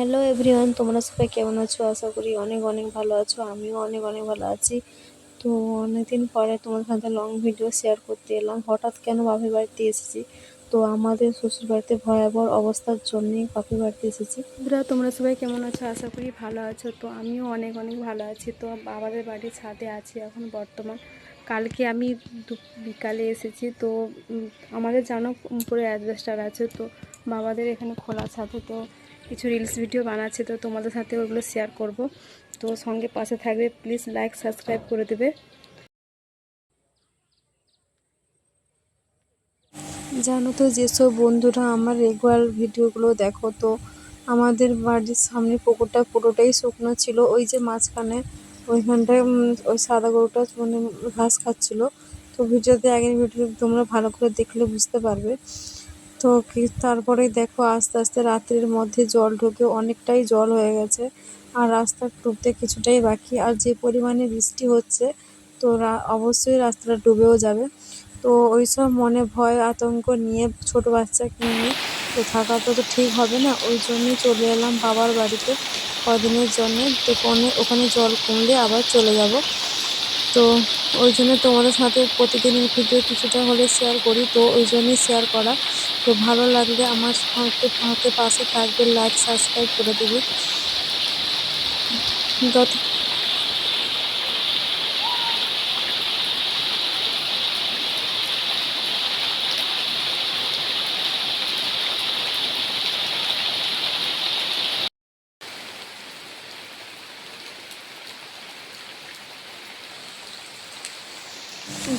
Hello everyone, তোমরা সবাই কেমন আছো? আশা করি অনেক অনেক ভালো আছো। আমিও অনেক অনেক ভালো আছি। তো অনেকদিন পরে তোমাদের সাথে লং ভিডিও শেয়ার করতে এলাম। হঠাৎ কেন বাপের বাড়িতে এসেছি, তো আমাদের শ্বশুর বাড়িতে ভয়াবহ অবস্থার জন্যেই বাপের বাড়িতে এসেছি। তোমরা সবাই কেমন আছো? আশা করি ভালো আছো। তো আমিও অনেক অনেক ভালো আছি। তো বাবাদের বাড়ির ছাদে আছি এখন বর্তমান। কালকে আমি বিকালে এসেছি। তো আমাদের জানো উপরে অ্যাডভেস্টার আছে, তো বাবাদের এখানে খোলা ছাদে তো কিছু রিলস ভিডিও বানাচ্ছে, তো তোমাদের সাথে ওগুলো শেয়ার করব। তো সঙ্গে পাশে থাকবে, প্লিজ লাইক সাবস্ক্রাইব করে দেবে। জানো তো, যেসব বন্ধুরা আমার রেগুলার ভিডিওগুলো দেখো, তো আমাদের বাড়ির সামনে পুকুরটা পুরোটাই শুকনো ছিল। ওই যে মাঝখানে ওইখানটায় ওই সাদা গরুটা মানে ঘাস খাচ্ছিল। তো ভিডিওতে আগের ভিডিও তোমরা ভালো করে দেখলে বুঝতে পারবে। তো তারপরে দেখো আস্তে আস্তে রাত্রির মধ্যে জল ঢুকে অনেকটাই জল হয়ে গেছে, আর রাস্তা ডুবতে কিছুটাই বাকি। আর যে পরিমাণে বৃষ্টি হচ্ছে, তো অবশ্যই রাস্তাটা ডুবেও যাবে। তো ওইসব মনে ভয় আতঙ্ক নিয়ে ছোট বাচ্চাকে নিয়ে তো থাকা তো ঠিক হবে না, ওই জন্যই চলে এলাম বাবার বাড়িতে কদিনের জন্য। তো ওখানে জল কমলে আবার চলে যাব। তো ওই জন্য তোমাদের সাথে প্রতিদিনের ভিডিও কিছুটা হলে শেয়ার করি, তো ওই জন্যই শেয়ার করা। তো ভালো লাগলে আমার হাতে পাশে থাকবে, লাইক সাবস্ক্রাইব করে দেবে। যত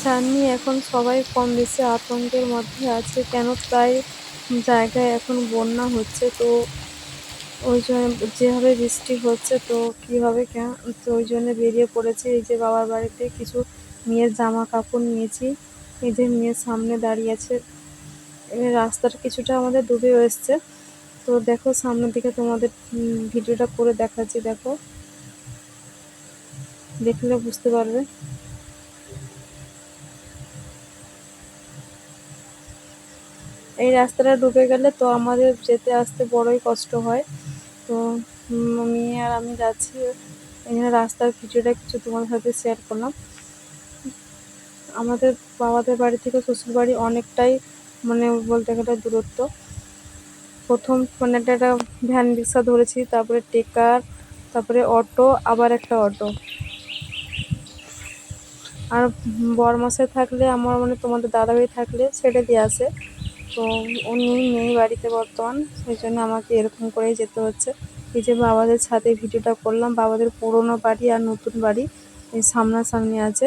জানি এখন সবাই কম বেশি আতঙ্কের মধ্যে আছে, কেন প্রায় জায়গায় এখন বন্যা হচ্ছে। তো ওই জন্য যেভাবে বৃষ্টি হচ্ছে, তো কীভাবে তো ওই জন্য বেরিয়ে পড়েছে। এই যে বাবার বাড়িতে কিছু মেয়ের জামা কাপড় নিয়েছি, এই যে মেয়ের সামনে দাঁড়িয়ে আছে। রাস্তাটা কিছুটা আমাদের ডুবেও এসছে। তো দেখো সামনের দিকে তোমাদের ভিডিওটা করে দেখাচ্ছি, দেখো দেখলে বুঝতে পারবে। এই রাস্তাটা ডুবে গেলে তো আমাদের যেতে আসতে বড়ই কষ্ট হয়। তো মেয়ে আর আমি যাচ্ছি, এখানে রাস্তার ভিডিওটা কিছু তোমাদের সাথে শেয়ার করলাম। আমাদের বাবাদের বাড়ি থেকে শ্বশুর বাড়ি অনেকটাই মানে বলতে গেলে দূরত্ব। প্রথম মানে একটা ভ্যান রিক্সা ধরেছি, তারপরে টেকার, তারপরে অটো, আবার একটা অটো। আর বরমশাই থাকলে আমার মানে তোমাদের দাদাভাই থাকলে ছেড়ে দিয়ে আসে। তো উনি নেই বাড়িতে বর্তমান, সেই জন্য আমাকে এরকম করেই যেতে হচ্ছে। এই যে বাবাদের ছাদে ভিডিওটা করলাম, বাবাদের পুরোনো বাড়ি আর নতুন বাড়ি এই সামনাসামনি আছে।